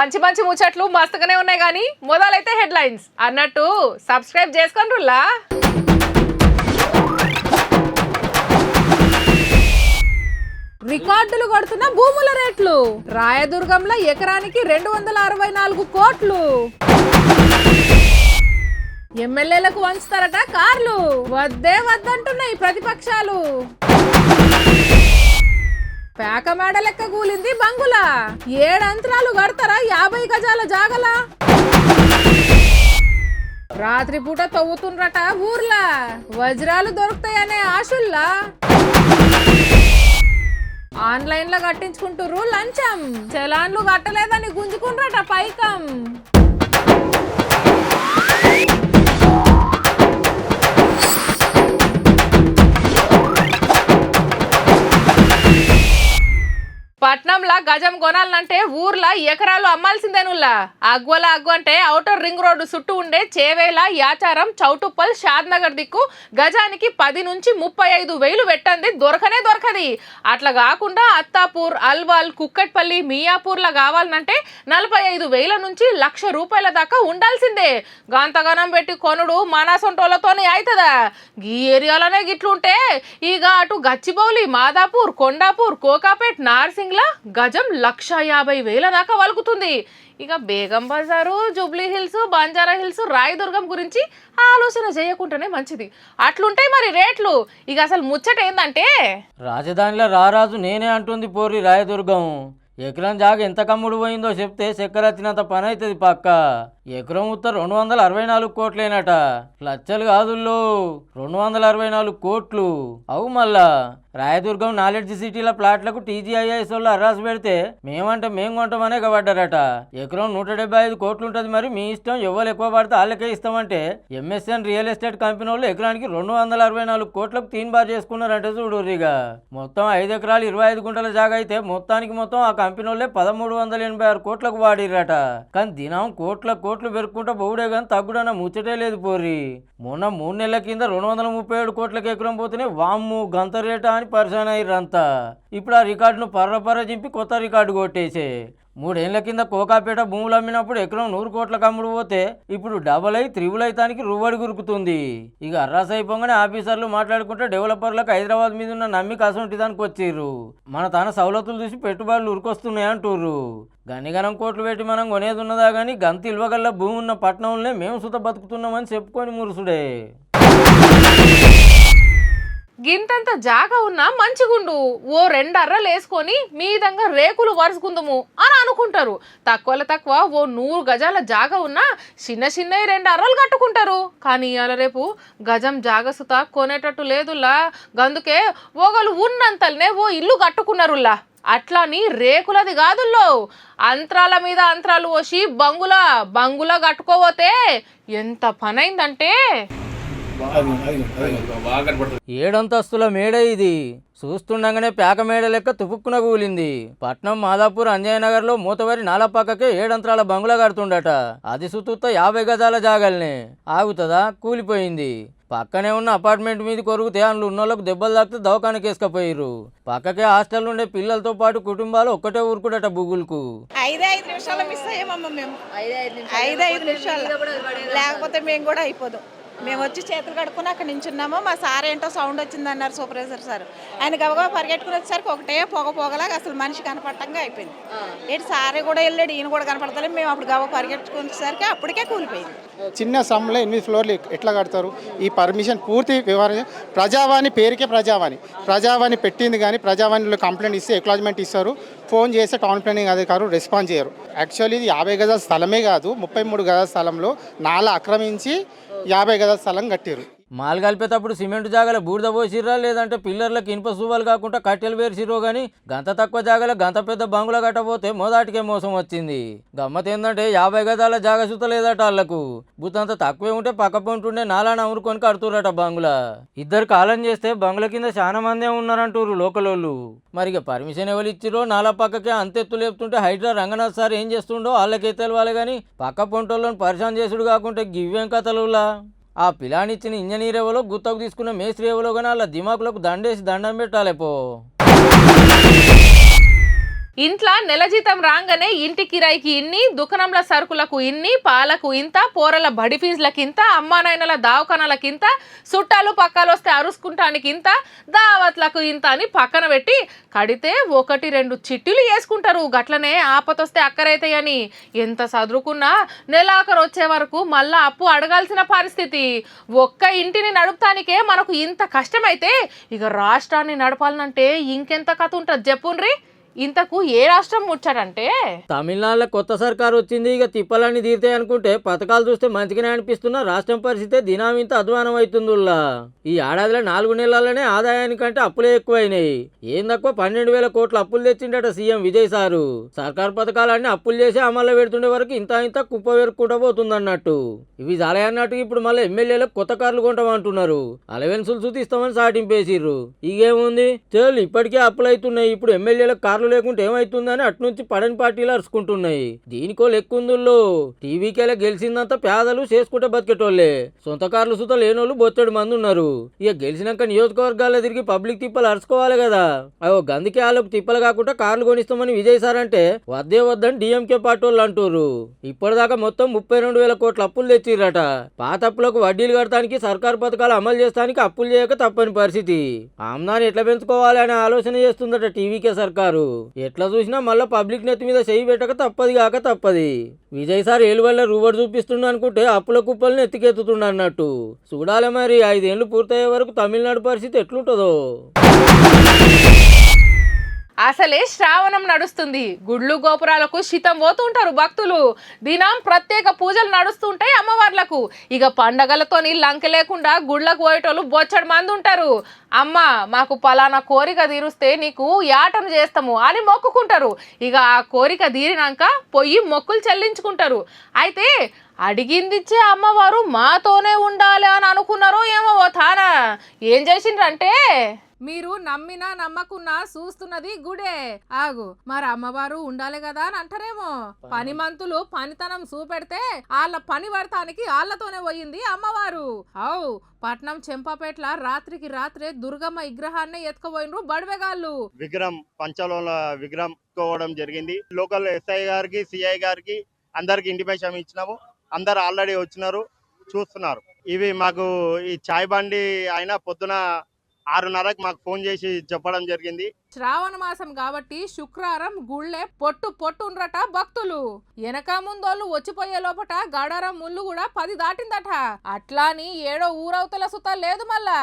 మంచి మంచి ముచ్చట్లు మస్తుగానే ఉన్నాయి కానీ మొదలైతే హెడ్లైన్స్ అన్నట్టు సబ్స్క్రైబ్ చేసుకోండిలా. రికార్డులు కొడుతున్న భూముల రేట్లు. రాయదుర్గంలో ఎకరానికి 264 కోట్లు. ఎమ్మెల్యేలకు వంచుతారట కార్లు. వద్దే వద్దంటున్నాయి ప్రతిపక్షాలు. పేక మేడ లెక్క కూలింది బంగులా. 7 అంతరాలు కడతారా 50 గజాల జాగలా. రాత్రి పూట తవ్వుతుండ్రట ఊర్లా. వజ్రాలు దొరుకుతాయనే ఆశుల్లా. ఆన్లైన్ లో కట్టించుకుంటుర్రు లంచం. చలాన్లు కట్టలేదని గుంజుకుండ్రట పైకం. పట్నంలా గజం కొనాలంటే ఊర్లా ఎకరాలు అమ్మాల్సిందేనుల్లా. అగ్వల అగ్గు అంటే ఔటర్ రింగ్ రోడ్డు చుట్టూ ఉండే చేవేల, యాచారం, చౌటుప్పల్, షాద్ నగర్ దిక్కు గజానికి 10 నుంచి 35 వేలు పెట్టండి దొరకనే దొరకది. అట్లా కాకుండా అత్తాపూర్, అల్వాల్, కుక్కట్పల్లి, మియాపూర్లా కావాలంటే 45 వేల నుంచి 1,00,000 రూపాయల దాకా ఉండాల్సిందే. గంతగనం పెట్టి కొనుడు మనసొంటోళ్లతోనే అవుతుందా? ఈ ఏరియాలోనే గిట్లుంటే ఇక అటు గచ్చిబౌలి, మాదాపూర్, కొండాపూర్, కోకాపేట్, నార్సింగ్ గజం 1,50,000 దాకా వలుకుతుంది. ఇక బేగం బజారు, Jubilee hills, Banjara hills, Rayadurgam గురించి ఆలోచన చేయకుండానే మంచిది. అట్లుంటాయి మరి రేట్లు. ఇక అసలు ముచ్చట ఏందంటే రాజధానిలో రారాజు నేనే అంటుంది పోరి రాయదుర్గం. ఎకరం జాగ ఎంత కమ్ముడు పోయిందో చెప్తే చక్కెర వచ్చినంత పని అవుతుంది పక్క. ఎకరం ఉత్తర 264 కోట్లేనట. లక్షలు కాదుల్లో 264 కోట్లు. అవు మళ్ళా రాయదుర్గం నాలెడ్జ్ సిటీల ప్లాట్లకు టీజీఐఎస్ వాళ్ళు అర్రాసు పెడితే మేము కొంటామనే పడ్డారట. ఎకరం 175 కోట్లు ఉంటుంది. మరి మీ ఇష్టం, ఎవరు ఎక్కువ పడితే వాళ్ళకే ఇస్తామంటే ఎంఎస్ఎన్ రియల్ ఎస్టేట్ కంపెనీ వాళ్ళు ఎకరానికి 264 కోట్లకు 3 బార్ చేసుకున్నారంటే చూడుర్రిగా. మొత్తం 5 ఎకరాలు 25 గుంటల జాగా అయితే మొత్తానికి మొత్తం ఆ కంపెనీ వాళ్ళే 1,386 కోట్లకు వాడిరట. కానీ దినం కోట్లు పెరుక్కుంటా బౌడే కానీ తగ్గుడన్న ముచ్చటే లేదు పోరి. మొన్న 3 నెలల కింద 237 కోట్లకు ఎకరం పోతేనే వామ్ము గంత రేటా అని పరిశాన్ అయ్యారంతా. ఇప్పుడు ఆ రికార్డును పర్ర చింపి కొత్త రికార్డు కొట్టేసే. 3 ఏళ్ల కింద కోకాపేట భూములు అమ్మినప్పుడు ఎకరం 100 కోట్లకు అమ్ముడు పోతే ఇప్పుడు డబల్ అయి త్రిబుల్ అయితానికి రువ్వడి గురుకుతుంది. ఇక అర్రాస్ అయిపోగానే ఆఫీసర్లు మాట్లాడుకుంటే డెవలపర్లకు హైదరాబాద్ మీద ఉన్న నమ్మిక అసొంటిదానికి వచ్చిర్రు. మన తన సౌలతులు చూసి పెట్టుబడులు ఉరికొస్తున్నాయి అంటుర్రు. గనిగనం కోట్లు పెట్టి మనం కొనేది ఉన్నదా కానీ గంత ఇల్వగల్ల భూమి ఉన్న పట్టణంలోనే మేము సుత బతుకుతున్నామని చెప్పుకొని మురుసుడే. గింతంత జాగా ఉన్నా మంచిగుండు, ఓ 2 అర్రలు వేసుకొని మీదంగా రేకులు వరుసుకుందాము అని అనుకుంటారు. తక్కువ ఓ 100 గజాల జాగా ఉన్నా చిన్న 2 అర్రలు కట్టుకుంటారు. కానీ ఇవాళ రేపు గజం జాగ సుత కొనేటట్టు లేదులా. గందుకే ఓగలు ఉన్నంతలనే ఓ ఇల్లు కట్టుకున్నారులా. అట్లాని రేకులది కాదుల్లో, అంతరాల మీద అంతరాలు పోసి బంగులా కట్టుకోపోతే ఎంత పనైందంటే 7 అంతస్తుల మేడ ఇది. చూస్తుండగానే పేక మేడ లెక్క తుపుక్కున కూలింది. పట్నం మాదాపూర్ అంజయ్యనగర్లో మూతవరి నాలా పక్కకే 7 అంతరాల బంగులా కడుతుండట. అది సుతుత్త 50 గజాల జాగల్నే ఆగుతుందా? కూలిపోయింది. పక్కనే ఉన్న అపార్ట్మెంట్ మీద కొరిగితే అందులో ఉన్నోళ్ళకు దెబ్బలు తాకితే దవాఖానకి వేసుకపోయారు. పక్కకే హాస్టల్ ఉండే పిల్లలతో పాటు కుటుంబాలు ఒక్కటే ఊరుకుడట బుగులకు. 5 నిమిషాలు మిస్ అయ్యామమ్మ మేము. 5 నిమిషాలు లేకపోతే మేము కూడా అయిపోదాం. మేము వచ్చి చేతులు కడుక్కుని అక్కడ నించున్నాము. మా సార్ ఏంటో సౌండ్ వచ్చింది అన్నారు సూపర్వైజర్ సార్. ఆయన గబగబా పరిగెట్టుకుని వచ్చేసరికి ఒకటే పొగలాగా అసలు మనిషి కనపడటంగా అయిపోయింది. ఏంటి సారే కూడా వెళ్ళాడు, ఈయన కూడా కనపడతలేదు. మేము అప్పుడు గబగబా పరిగెట్టుకునేసరికి అప్పటికే కూలిపోయింది. చిన్న సమ్లో 8 ఫ్లోర్లు ఎట్లా కడతారు? ఈ పర్మిషన్ పూర్తి వివరణ. ప్రజావాణి పేరుకే ప్రజావాణి పెట్టింది కానీ ప్రజావాణిలో కంప్లైంట్ ఇస్తే ఎక్లాజ్మెంట్ ఇస్తారు. ఫోన్ చేస్తే టౌన్ ప్లానింగ్ అధికారులు రెస్పాన్స్ చేయరు. యాక్చువల్లీ ఇది 50 గజాల స్థలమే కాదు, 33 గజాల స్థలంలో నాలా ఆక్రమించి 50 గజాల స్థలం కట్టారు. మాల్ కలిపేటప్పుడు సిమెంట్ జాగల బూడిద పోసిర్రా, లేదంటే పిల్లర్లకు ఇనుప సూవాలు కాకుండా కట్టెలు వేసిర్రో కానీ గంత తక్కువ జాగల గంత పెద్ద బంగులా కట్టబోతే మొదటికే మోసం వచ్చింది. గమ్మత్ ఏంటంటే 50 గజాల జాగ సుత లేదట వాళ్లకు. బుతంత తక్కువే ఉంటే పక్క పొంటుండే నాలాన అమురుకొని కడుతురట బంగులా. 2 కాలం చేస్తే బంగుల కింద చాలా మందే ఉన్నారంటూరు లోకలోళ్ళు. మరిగా పర్మిషన్ ఎవరు ఇచ్చిరో నాలా పక్కకే అంతెత్తు లేపుతుంటే హైడ్రా రంగనాథ్ సార్ ఏం చేస్తుండో వాళ్ళకే తెలవాలి కానీ పక్క పొంటోళ్ళని పరిశాన్ చేసుడు కాకుంటే గివ్వేం కథలులా. ఆ పిలానిచ్చిన ఇంజనీర్ ఎవరో గుత్తకు తీసుకున్న మేస్త్రి ఎవరో కానీ వాళ్ళ దిమాకులకు దండేసి దండం పెట్టాలి పో. ఇంట్లో నెల జీతం రాగానే ఇంటి కిరాయికి ఇన్ని, దుకాణంల సరుకులకు ఇన్ని, పాలకు ఇంత, పోరల బడి ఫీజులకి ఇంత, అమ్మానాయనల దావకానాలకి ఇంత, చుట్టాలు పక్కలు వస్తే అరుసుకుంటానికి ఇంత, దావత్లకు ఇంత అని పక్కన పెట్టి కడితే 1-2 చిట్టీలు వేసుకుంటారు. గట్లనే ఆపతొస్తే అక్కరైతాయని. ఎంత చదువుకున్నా నెలాఖరు వచ్చే వరకు మళ్ళా అప్పు అడగాల్సిన పరిస్థితి. ఒక్క ఇంటిని నడుపుతానికే మనకు ఇంత కష్టమైతే ఇక రాష్ట్రాన్ని నడపాలనంటే ఇంకెంత కథ ఉంటుంది చెప్పుండ్రి. ఇంతకు ఏ రాష్ట్రం ముచ్చాడంటే తమిళనాడులో కొత్త సర్కారు వచ్చింది. ఇక తిప్పలన్నీ తీరుతాయి అనుకుంటే పథకాలు చూస్తే మంచిగానే అనిపిస్తున్న రాష్ట్రం పరిస్థితి దినామింత అధ్వానం అవుతుందిలా. ఈ ఏడాదిలో 4 నెలలనే ఆదాయానికంటే అప్పులే ఎక్కువైనాయి. ఏం తక్కువ 12,000 కోట్ల అప్పులు తెచ్చిండట సీఎం విజయ్ సారు. సర్కారు పథకాలన్నీ అప్పులు చేసి అమల్లో పెడుతుండే వరకు ఇంత కుప్ప వేరుకుంటా పోతుందన్నట్టు. ఇవి చాలా అన్నట్టు ఇప్పుడు మళ్ళీ ఎమ్మెల్యేలకు కొత్త కార్లు కొంటామంటున్నారు. అలవెన్సులు చూతిస్తామని సాటింపేసిర్రు. ఇకేముంది తేలు ఇప్పటికే అప్పులు అవుతున్నాయి. ఇప్పుడు ఎమ్మెల్యేలకు కార్లు లేకుంటే ఏమైతుందని అట్నుంచి పడని పార్టీలు అరుచుకుంటున్నాయి. దీనికో లెక్కుందుల్లో టీవీకేలా గెలిచిందంతా పేదలు చేసుకుంటే బతికేటోళ్లే. సొంత కార్లు సుత లేనోళ్ళు బొచ్చడు మంది ఉన్నారు. ఇక గెలిచినాక నియోజకవర్గాల్లో తిరిగి పబ్లిక్ తిప్పలు అరుచుకోవాలి కదా. అవో గందుకే వాళ్ళకు తిప్పలు కాకుండా కార్లు కొనిస్తామని విజయ్ సార్ అంటే వద్దని డిఎంకే పార్టీ వాళ్ళు అంటారు. ఇప్పటిదాకా మొత్తం 32,000 కోట్ల అప్పులు తెచ్చిర్రట. పాత అప్పులకు వడ్డీలు కడటానికి సర్కారు పథకాలు అమలు చేస్తానికి అప్పులు చేయక తప్పని పరిస్థితి. ఆమ్దాన్ని ఎట్లా పెంచుకోవాలి అనే ఆలోచన చేస్తుందట టీవీకే సర్కారు. ఎట్లా చూసినా మళ్ళీ పబ్లిక్ నెత్తి మీద చేయి పెట్టక తప్పది. విజయ్ సార్ ఏలు వల్ల రూబర్ చూపిస్తుండ అనుకుంటే అప్పుల కుప్పల్ని ఎత్తికెత్తుతుండ అన్నట్టు. చూడాలి మరి 5 ఏళ్ళు పూర్తయ్యే వరకు తమిళనాడు పరిస్థితి ఎట్లుంటుందో. అసలే శ్రావణం నడుస్తుంది. గుళ్ళు గోపురాలకు శితం పోతుంటారు భక్తులు. దినం ప్రత్యేక పూజలు నడుస్తుంటాయి అమ్మవార్లకు. ఇక పండగలతోని లంక లేకుండా గుళ్ళకు పోయేటోళ్ళు బొచ్చడు మంది ఉంటారు. అమ్మ మాకు పలానా కోరిక తీరుస్తే నీకు యాటను చేస్తాము అని మొక్కుకుంటారు. ఇక ఆ కోరిక తీరినాక పోయి మొక్కులు చెల్లించుకుంటారు. అయితే అడిగిందిచ్చే అమ్మవారు మాతోనే ఉండాలి అని అనుకున్నారో ఏమో తానా ఏం చేసిండ్రంటే మీరు నమ్మినా నమ్మకున్నా చూస్తున్నది గుడే. ఆగు మరి అమ్మవారు ఉండాలి కదా అని అంటారేమో. పని మంతులు పనితనం చూపెడితే వాళ్ళ పని పడతానికి వాళ్ళతోనే పోయింది అమ్మవారు. అవు పట్నం చెంపాపేట్ల రాత్రికి రాత్రే దుర్గమ్మ విగ్రహాన్ని ఎత్తుకుపోయినరు బడివెగాళ్ళు. విగ్రహం పంచలోల విగ్రహం కోవడం జరిగింది. లోకల్ ఎస్ఐ గారికి సిఐ గారికి అందరికి ఇంటిమేషన్ ఇచ్చినాము. అందరు ఆల్రెడీ వచ్చినారు, చూస్తున్నారు. ఇవి మాకు ఈ చాయ్ బండి అయినా పొద్దున 6:30కి మాకు ఫోన్ చేసి చెప్పడం జరిగింది. శ్రావణ మాసం కాబట్టి శుక్రవారం గుళ్ళే పొట్టు ఉండ్రట భక్తులు. వెనక ముందోళ్ళు వచ్చిపోయే లోపట గడారం ముళ్ళు కూడా 10 దాటిందట. అట్లాని ఏడో ఊరవతల సుత లేదు. మళ్ళా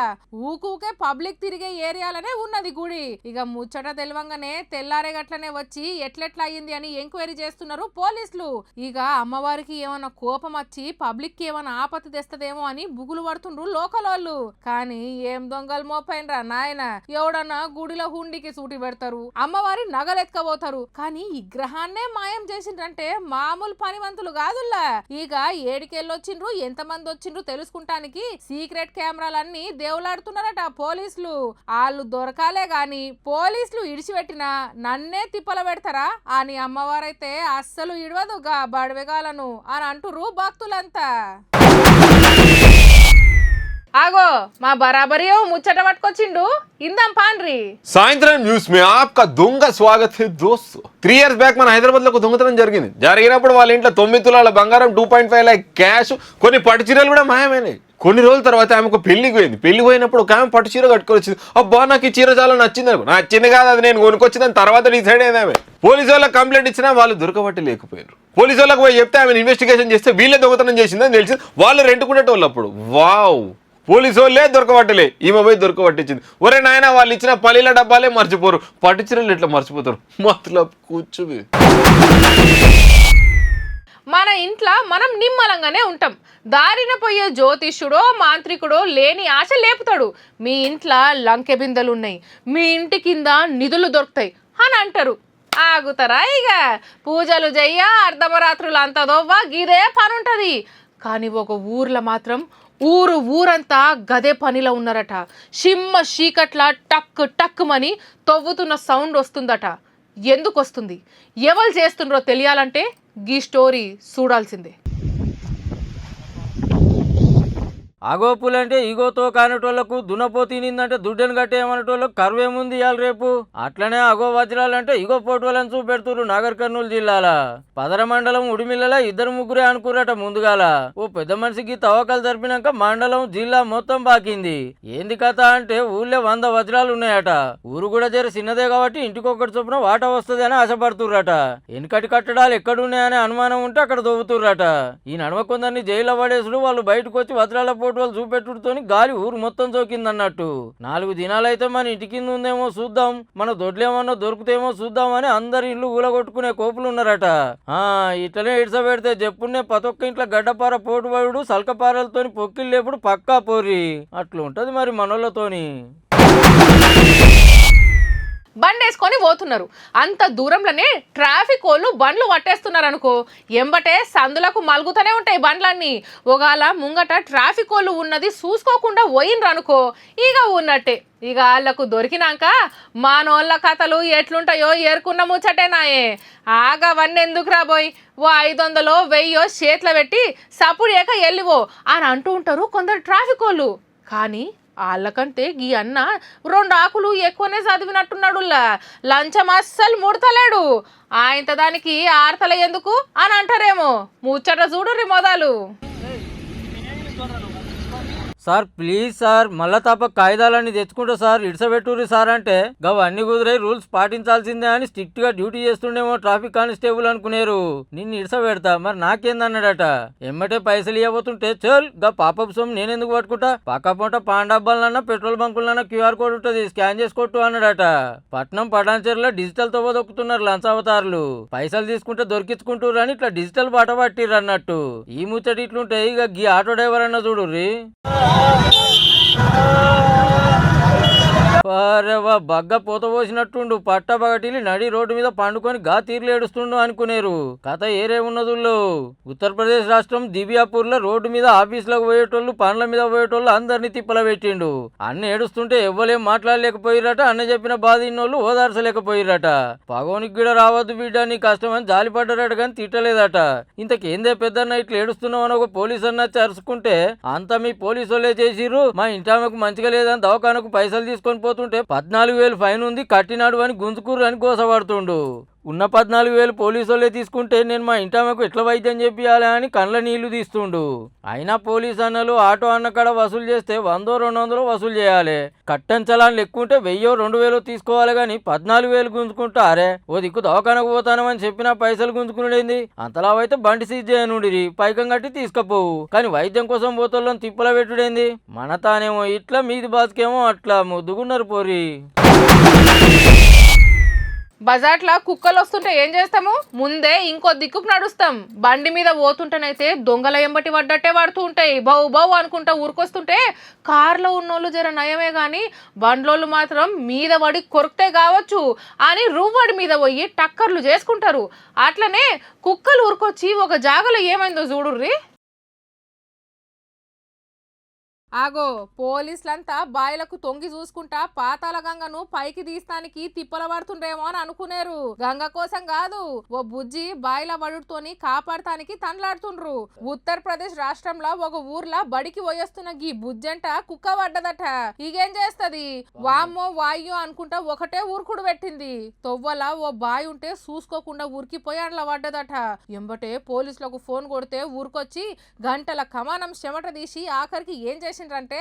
ఊకూకే పబ్లిక్ తిరిగే ఏరియాలనే ఉన్నది గుడి. ఇక ముచ్చట తెలవంగానే తెల్లారే గట్లనే వచ్చి ఎట్లెట్లా అయ్యింది అని ఎంక్వైరీ చేస్తున్నారు పోలీసులు. ఇక అమ్మవారికి ఏమన్నా కోపం వచ్చి పబ్లిక్ కి ఏమన్నా ఆపత్తి తెస్తదేమో అని బుగులు పడుతుండ్రు లోకల్ వాళ్ళు. కానీ ఏం దొంగలు మోపైనరా నాయన. ఎవడన్నా గుడిలో హుండికి సూటి పెడతారు, అమ్మవారి నగలెత్తుకపోతారు. కానీ ఈ గ్రహాన్నే మాయం చేసిండ్రంటే మామూలు పనివంతులు కాదుల్లా. ఇక ఏడికెళ్ళొచ్చిండ్రు, ఎంతమంది వచ్చిండ్రు తెలుసుకుంటానికి సీక్రెట్ కెమెరాలన్నీ దేవులాడుతున్నారట పోలీసులు. వాళ్ళు దొరకాలే గాని పోలీసులు ఇడిచిపెట్టినా నన్నే తిప్పల పెడతారా అని అమ్మవారైతే అస్సలు ఇడవదుగా బడవెగాలను అని అంటుర్రు భక్తులంతా. ఆగో మా బరాబరి ముచ్చట పట్టుకొచ్చిండు, ఇందాం పాండ్రి. సాయంత్రం న్యూస్ మే ఆప్కా దొంగ స్వాగత్ హై దోస్త్. 3 years బ్యాక్ మన హైదరాబాద్ లో ఒక దొంగతనం జరిగినప్పుడు వాళ్ళ ఇంట్లో 9 తులాల బంగారం, 2.5 lakh క్యాష్, కొన్ని పట్టు చీరలు కూడా మాయమైనాయి. కొన్ని రోజుల తర్వాత ఆమెకు పెళ్లికి పోయింది. పెళ్లికి పోయినప్పుడు ఒక ఆమె పట్టు చీర కట్టుకొని వచ్చింది. అబ్బా నాకు ఈ చీర చాలా నచ్చింది అనుకో. నచ్చింది కాదు, అది నేను కొనుక్కొచ్చిందని తర్వాత డిసైడ్ అయింది ఆమె. పోలీసు వాళ్ళకి కంప్లైంట్ ఇచ్చినా వాళ్ళు దొరకబట్టలేకపోయారు. పోలీసు వాళ్ళకి పోయి చెప్తే ఆమెను ఇన్వెస్టిగేషన్ చేస్తే వీళ్ళే దొంగతనం చేసిందని తెలిసింది. వాళ్ళు రెంటుకునేటోళ్ళు అప్పుడు. వావ్, పోలీసు వాళ్ళే దొరకబట్టలే, ఈమె పోయి దొరకబట్టించింది. ఒరే నాయన వాళ్ళు ఇచ్చిన పల్లీల డబ్బాలే మర్చిపోరు, పట్టు చీరలు ఎట్లా మర్చిపోతారు? మతలబ్ కూర్చువి. మన ఇంట్లో మనం నిమ్మలంగానే ఉంటాం. దారిన పోయే జ్యోతిష్యుడో మాంత్రికుడో లేని ఆశ లేపుతాడు. మీ ఇంట్లో లంకె బిందెలున్నాయి, మీ ఇంటి కింద నిధులు దొరుకుతాయి అని అంటారు. ఆగుతారా? ఇక పూజలు చెయ్య, అర్ధమరాత్రులు అంత దొవ్వ, గిదే పని ఉంటుంది. కానీ ఒక ఊర్లో మాత్రం ఊరంతా గదే పనిలో ఉన్నారట. షిమ్మ చీకట్ల టక్ టక్కుమని తవ్వుతున్న సౌండ్ వస్తుందట. ఎందుకు వస్తుంది, ఎవరు చేస్తుండ్రో తెలియాలంటే గీ స్టోరీ చూడాల్సిందే. అగోపులంటే ఈగోతో కానటోళ్లకు దునపో తినిందంటే దుడ్డను కట్టేయమనేటోళ్ళకు కరువేముంది ఇవాళ రేపు. అట్లనే అగో వజ్రాలంటే ఇగో పోటోలను చూపెడుతురు నాగర్ కర్నూలు జిల్లాల పదర మండలం ఉడిమిల్ల 2-3 అనుకురట ముందుగాల. ఓ పెద్ద మనిషికి తవ్వకాలు జరిపినాక మండలం జిల్లా మొత్తం బాకింది. ఏంది కథ అంటే ఊళ్ళో 100 వజ్రాలు ఉన్నాయట. ఊరు కూడా జర చిన్నదే కాబట్టి ఇంటికొకటి చొప్పున వాటా వస్తుంది అని ఆశపడుతుర్రట. వెనుకటి కట్టడాలు ఎక్కడున్నాయనే అనుమానం ఉంటే అక్కడ దొబ్బుతుర్రట. ఈ నడమ కొందరిని జైల్లో పడేసుడు, వాళ్ళు బయటకు వచ్చి వజ్రాల పోటోలు చూపెట్టుడుతోని గాలి ఊరు మొత్తం సోకిందన్నట్టు. 4 దినాలైతే మన ఇంటి కింద ఉందేమో చూద్దాం, మన దొడ్లేమన్నా దొరుకుతేమో చూద్దామని అందరి ఇల్లు ఊలగొట్టుకునే కోపులు ఉన్నారట. ఇట్లనే ఇడ్సబెడితే చెప్పున్నే పతొక్క ఇంట్లో గడ్డపార పోటుబడు సల్కపారలతోని పొక్కిళ్ళు లేపుడు పక్కా పోరి. అట్లుంటది మరి మనోళ్ళతోని. బండేసుకొని పోతున్నారు. అంత దూరంలోనే ట్రాఫిక్ వాళ్ళు బండ్లు పట్టేస్తున్నారు అనుకో, ఎంబటే సందులకు మలుగుతూనే ఉంటాయి బండ్లన్నీ. ఒకవేళ ముంగట ట్రాఫిక్ వాళ్ళు ఉన్నది చూసుకోకుండా పోయినరు అనుకో, ఇక ఉన్నట్టే. ఇక వాళ్ళకు దొరికినాక మానోళ్ళ కథలు ఎట్లుంటాయో ఏరుకున్న ముచ్చటేనాయే. ఆగవన్నీ ఎందుకు రాబోయ్, ఓ 500 1000 చేతిలో పెట్టి సప్పుడు ఏక వెళ్ళివో అని అంటూ ఉంటారు కొందరు ట్రాఫిక్ వాళ్ళు. కానీ వాళ్ళకంటే ఈ అన్న 2 ఆకులు ఎక్కువనే చదివినట్టున్నాడు. లంచం అస్సలు ముడతలేడు. ఆయనతో దానికి ఆర్తల ఎందుకు అని అంటారేమో. ముచ్చట చూడుర్రి మొదలు. సార్ ప్లీజ్ సార్, మళ్ళా తప్ప కాయిదాలన్నీ తెచ్చుకుంటా సార్, ఇడ్సబెట్టుర్రి సార్ అంటే గవన్నీ కుదిరై రూల్స్ పాటించాల్సిందే అని స్ట్రిక్ట్ గా డ్యూటీ చేస్తుండేమో ట్రాఫిక్ కానిస్టేబుల్ అనుకునేరు. నిన్ను ఇడ్సబెడతా మరి నాకేందన్నాడట. ఎమ్మటే పైసలు ఇవ్వబోతుంటే చల్ గా పాపప్ సొమ్ము నేనెందుకు పట్టుకుంటా, పక్కపొంట పాండబ్బాలన్నా పెట్రోల్ బంకులన్నా QR కోడ్ ఉంటుంది స్కాన్ చేసుకోట్టు అన్నాడట. పట్నం పటాన్చెరులో డిజిటల్ తో దొక్కుతున్నారు లంచావతారులు. పైసలు తీసుకుంటే దొరికించుకుంటారు అని ఇట్లా డిజిటల్ బాట పట్టిర్రు అన్నట్టు. ఈ ముచ్చట ఇట్లుంటే ఇక గీ ఆటో డ్రైవర్ అన్న చూడుర్రి. బగ్గ పోత పోసినట్టుండు, పట్టబగటిలి నడి రోడ్డు మీద పండుకొని గా తీర్లు ఏడుస్తుండు అనుకునేరు. కథ ఏరే ఉన్నదుల్లో. ఉత్తరప్రదేశ్ రాష్ట్రం దివ్యాపూర్ లో రోడ్డు మీద ఆఫీసులకు పోయేటోళ్ళు పండ్ల మీద పోయేటోళ్ళు అందరినీ తిప్పల పెట్టిండు. అన్న ఏడుస్తుంటే ఎవ్వలేం మాట్లాడలేకపోయిరట. అన్న చెప్పిన బాధ ఇన్నోళ్ళు ఓదార్చలేకపోయిరట. పగోనికి కూడా రావద్దు బిడ్డ నీ కష్టం అని జాలిపడ్డారట కానీ తిట్టలేదట. ఇంతకేందే పెద్దన్న ఇట్లా ఏడుస్తున్నావు అని ఒక పోలీసు అన్న అరుచుకుంటే అంతా మీ పోలీసు వాళ్ళే చేసిర్రు, మా ఇంటామెకు మంచిగా లేదని దవాఖానకు పైసలు తీసుకొని పోతుంటే 14,000 ఫైన్ ఉంది కట్టినాడు అని గుంజుకూరు అని గోసపడుతుండు. ఉన్న 14,000 పోలీసు వాళ్ళే తీసుకుంటే నేను మా ఇంటామెకు ఎట్లా వైద్యం చెప్పియాలి అని కండ్ల నీళ్లు తీస్తుండు. అయినా పోలీసు అన్నలు ఆటో అన్న కాడ వసూలు చేస్తే 100-200 వసూలు చేయాలి. కట్టన్ చలాన్ లెక్కుంటే 1000-2000 తీసుకోవాలి కానీ 14,000 గుంజుకుంటారే. ఓ దిక్కు దవాఖానకు పోతానమని చెప్పినా పైసలు గుంజుకునేది. అంతలా అయితే బండి సీజ్ చేయనుండిరి, పైకం కట్టి తీసుకపోవు. కానీ వైద్యం కోసం పోతోళ్ళని తిప్పల పెట్టుడేంది. మన తానేమో ఇట్లా మీది బాస్కేమో అట్లా ముద్దుగున్నారు పోరి. బజార్లో కుక్కలు వస్తుంటే ఏం చేస్తాము, ముందే ఇంకో దిక్కుకు నడుస్తాం. బండి మీద పోతుంటేనైతే దొంగల ఎంబటి పడ్డట్టే పడుతూ ఉంటాయి. బౌ బౌ అనుకుంటా ఊరుకొస్తుంటే కార్లో ఉన్నోళ్ళు జర నయమే కానీ బండ్లోళ్ళు మాత్రం మీద పడి కొరికితే కావచ్చు అని రువ్వడి మీద పోయి టక్కర్లు చేసుకుంటారు. అట్లనే కుక్కలు ఊరుకొచ్చి ఒక జాగలో ఏమైందో చూడుర్రి. ఆగో పోలీసులంతా బాయిలకు తొంగి చూసుకుంటా పాతాల గంగను పైకి తీస్తానికి తిప్పల పడుతుండ్రేమో అని అనుకునేరు. గంగ కోసం కాదు, ఓ బుజ్జి బాయిల పడుతోని కాపాడటానికి తండ్లాడుతుండ్రు. ఉత్తరప్రదేశ్ రాష్ట్రంలో ఒక ఊర్లో బడికి పోయేస్తున్న గీ బుజ్జంట కుక్క పడ్డదట. ఇగేం చేస్తది, వామ్మో వాయ్యో అనుకుంటా ఒకటే ఊరుకుడు పెట్టింది. తొవ్వల ఓ బాయి ఉంటే చూసుకోకుండా ఊరికిపోయి అండ్ల పడ్డదట. ఎంబటే పోలీసులకు ఫోన్ కొడితే ఊరుకొచ్చి గంటల కమానం చెమట తీసి ఆఖరికి ఏం చేసి అంటే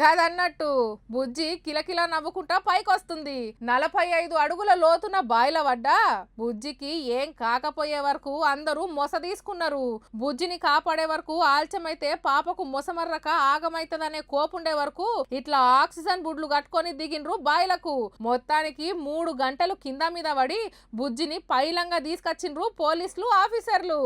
గదన్నట్టు బుజ్జి కిలకిలా నవ్వుకుంటా పైకి వస్తుంది. 45 అడుగుల లోతున బాయిల పడ్డా బుజ్జికి ఏం కాకపోయే వరకు అందరూ మొస తీసుకున్నారు. బుజ్జిని కాపాడే వరకు ఆల్చమైతే పాపకు మొసమర్రక ఆగమైతదనే కోపుండే వరకు ఇట్లా ఆక్సిజన్ బుడ్లు కట్టుకొని దిగిండ్రు బాయిలకు. మొత్తానికి 3 గంటలు కింద మీద పడి బుజ్జిని పైలంగా తీసుకొచ్చిండ్రు పోలీసులు ఆఫీసర్లు.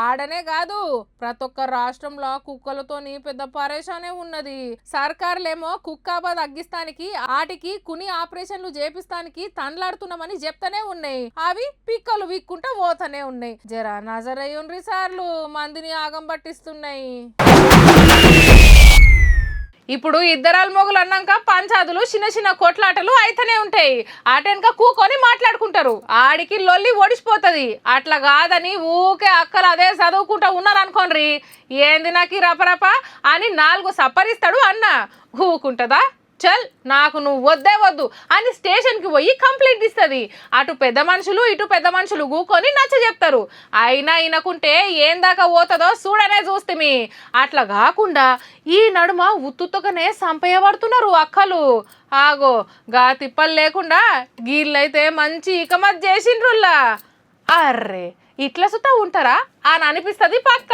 ఆడనే కాదు ప్రతొక్క రాష్ట్రంలో కుక్కలతోని పెద్ద పరేషానే ఉన్నది. సర్కార్ ఏమో కుక్కాబాద్ అగ్గిస్తానికి ఆటికి కుని ఆపరేషన్లు చేపిస్తానికి తండ్లాడుతున్నామని చెప్తానే ఉన్నాయి. అవి పిక్కలు విక్కుంటా పోతానే ఉన్నాయి. జరా నజరయ్యుండ్రి సార్లు, మందిని ఆగం పట్టిస్తున్నాయి. ఇప్పుడు ఇద్దరాలు మొగులు అన్నాక పంచాదులు చిన్న చిన్న కొట్లాటలు అయితేనే ఉంటాయి. ఆటెనక కూకొని మాట్లాడుకుంటారు. ఆడికి లొల్లి ఒడిసిపోతుంది. అట్లా కాదని ఊకే అక్కలు అదే చదువుకుంటా ఉన్నారనుకోండి, ఏంది నాకు రపరప అని 4 సప్పరిస్తాడు అన్న. ఊకుంటుందా? చల్ నాకు నువ్వు వద్దే వద్దు అని స్టేషన్కి పోయి కంప్లైంట్ ఇస్తుంది. అటు పెద్ద మనుషులు ఇటు పెద్ద మనుషులు కూకొని నచ్చ చెప్తారు. అయినా ఇనకుంటే ఏం దాకా పోతుందో చూడనే చూస్తే. అట్లా కాకుండా ఈ నడుమ ఉత్తుగానే సంపేయబడుతున్నారు అక్కలు. ఆగో గా తిప్పలు లేకుండా గీళ్ళైతే మంచి ఇకమత్ చేసిండ్రుల్లా. అర్రే ఇట్లా సుతా ఉంటారా అని అనిపిస్తుంది పక్క.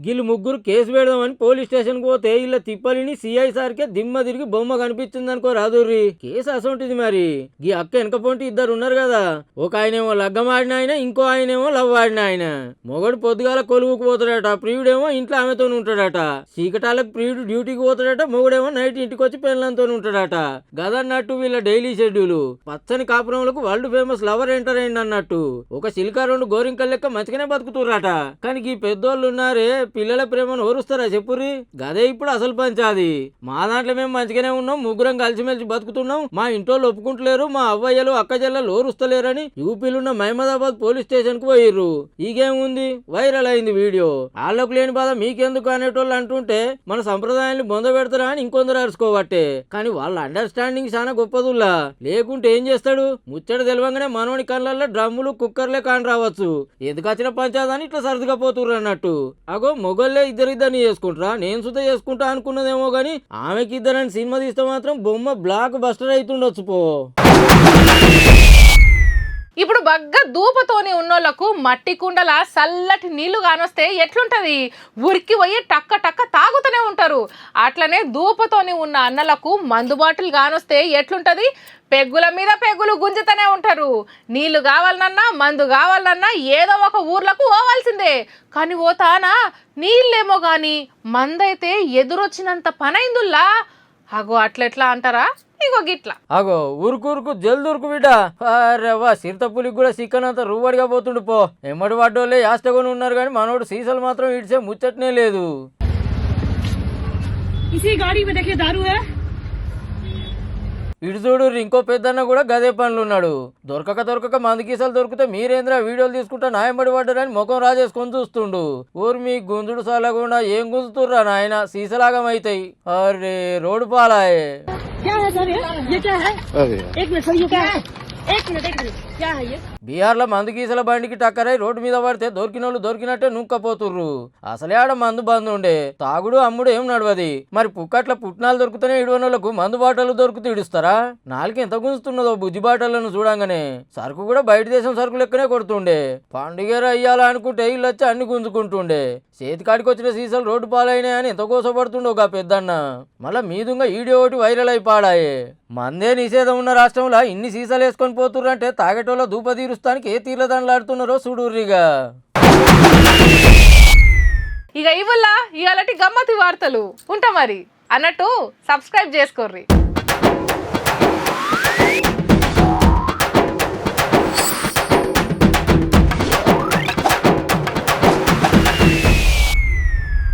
వీళ్ళు ముగ్గురు కేసు పెడదామని పోలీస్ స్టేషన్కి పోతే వీళ్ళ తిప్పలిని సిఐ సార్కే దిమ్మ తిరిగి బొమ్మ కనిపించింది అనుకో రాదుర్రి. కేసు అసొంటిది మరి. ఈ అక్క వెనకపోంటి ఇద్దరు ఉన్నారు కదా, ఒక ఆయనేమో లగ్గం ఆడిన ఆయన, ఇంకో ఆయనేమో లవ్ ఆడిన ఆయన. మొగడు పొద్దుగాల కొలువుకు పోతాడట, ప్రియుడేమో ఇంట్లో ఆమెతో ఉంటాడట. చీకటాలకు ప్రియుడు డ్యూటీకి పోతాడట, మొగుడేమో నైట్ ఇంటికి వచ్చి పెళ్ళంతో ఉంటాడట. గదన్నట్టు వీళ్ళ డైలీ షెడ్యూల్. పచ్చని కాపురంలకు వరల్డ్ ఫేమస్ లవర్ ఎంటర్ అయింది అన్నట్టు. ఒక సిల్కా 2 గోరింకల లెక్క మంచిగానే బతుకుతుర్రట. కానీ ఈ పెద్దోళ్ళు ఉన్నారే, పిల్లల ప్రేమను ఓరుస్తారా చెప్పుర్రి? గదే ఇప్పుడు అసలు పంచాది. మా దాంట్లో మేము మంచిగానే ఉన్నాం, ముగ్గురం కలిసిమెలిసి బతుకుతున్నాం, మా ఇంట్లో ఒప్పుకుంటలేరు, మా అవ్వయ్యలు అక్కజల్లలు ఓరుస్తలేరని యూపీలున్న మహమ్మదాబాద్ పోలీస్ స్టేషన్ కు పోయిర్రు. ఈగేముంది, వైరల్ అయింది వీడియో. వాళ్ళకు లేని బాధ మీకెందుకు అనేటోళ్ళు అంటుంటే మన సంప్రదాయాన్ని బొంద పెడతారా అని ఇంకొందరు అరుచుకోబట్టే. కానీ వాళ్ళ అండర్స్టాండింగ్ చాలా గొప్పదుల్లా. లేకుంటే ఏం చేస్తాడు? ముచ్చట తెలవంగానే మనోని కళ్ళల్లో డ్రమ్ములు కుక్కర్లే కాని రావచ్చు. ఎందుకు వచ్చిన పంచాదని ఇట్లా సరదుగా పోతుర్రు అన్నట్టు. అగో మొగోళ్ళే ఇద్దరిద్దరిని చేసుకుంటారా? నేను సుధా చేసుకుంటా అనుకున్నదేమో గాని ఆమెకి ఇద్దరని సినిమా తీస్తే మాత్రం బొమ్మ బ్లాక్ బస్టర్ అవుతుండొచ్చు పో. ఇప్పుడు బగ్గ దూపతోని ఉన్నోళ్లకు మట్టి కుండల చల్లటి నీళ్లు కానొస్తే ఎట్లుంటది? ఉరికి పోయి టక్క టక్క తాగుతూనే ఉంటారు. అట్లనే దూపతోని ఉన్న అన్నలకు మందు బాటిల్ కానొస్తే ఎట్లుంటది? పెగ్గుల మీద పెగ్గులు గుంజుతూనే ఉంటారు. నీళ్లు కావాలన్నా మందు కావాలన్నా ఏదో ఒక ఊర్లకు పోవాల్సిందే. కానీ పోతానా నీళ్ళేమో గాని మందైతే ఎదురొచ్చినంత పనైందుల్లా. అగో అట్లెట్లా అంటారా? ఇగో గిట్లా. అగో ఊరుకూరుకు జల్దూరుకు బిడ్డ. అరేవా సిరతపులికి కూడా సిక్కనంత రూబడిగా పోతుండు పో. ఎమ్మడి వాడోళ్ళే యాస్టకొని ఉన్నారు కానీ మనోడు సీసాలు మాత్రం ఇడిచే ముచ్చటనే లేదు. ఇటు చూడు, ఇంకో పెద్దన్న కూడా గదే పనులు ఉన్నాడు. దొరకక మందు కీసాలు దొరికితే మీరేంద్ర వీడియోలు తీసుకుంటా నాయమడి పడ్డారని ముఖం రాజేసుకొని చూస్తుండు. ఊరు మీ గుంజుడు సాలకుండా ఏం గుంజుతుర్రా నాయన, సీసలాగం అవుతాయి. అరే రోడ్డు పాలాయే. బీహార్లో మందు గీసల బండికి టక్కరై రోడ్డు మీద పడితే దొరికినోళ్ళు దొరికినట్టే నూక్కపోతుర్రు. అసలే ఆడ మందు బంద్ ఉండే, తాగుడు అమ్ముడు ఏం నడవది. మరి పుక్కట్ల పుట్నాలు దొరుకుతూనే ఇడవనోళ్లకు మందు బాటలు దొరుకుతూ ఇడుస్తారా? నాలుగు ఎంత గుంజుతున్నదో బుజ్జి బాటలను చూడంగానే. సరుకు కూడా బయట దేశం సరుకు లెక్కనే కొడుతుండే. పండుగ అయ్యాలా అనుకుంటే ఇల్లు వచ్చి అన్ని గుంజుకుంటుండే. చేతికాడికి వచ్చిన సీసాలు రోడ్డు పాలైనాయని ఎంత కోసపడుతుండో గా పెద్దన్న. మళ్ళా మీదుగా ఈడియో ఒకటి వైరల్ అయిపాడాయే. మందే నిషేధం ఉన్న రాష్ట్రంలో ఇన్ని సీసాలు వేసుకొని పోతుర్రంటే తాగేటోళ్ళ దూప తీరుస్తానికి ఏ తీర్లదండలాడుతున్నారో చూడుర్రిగా. ఇక ఇవల్ల ఇలాంటి గమ్మతి వార్తలు ఉంటా మరి అన్నట్టు సబ్స్క్రైబ్ చేసుకోర్రి.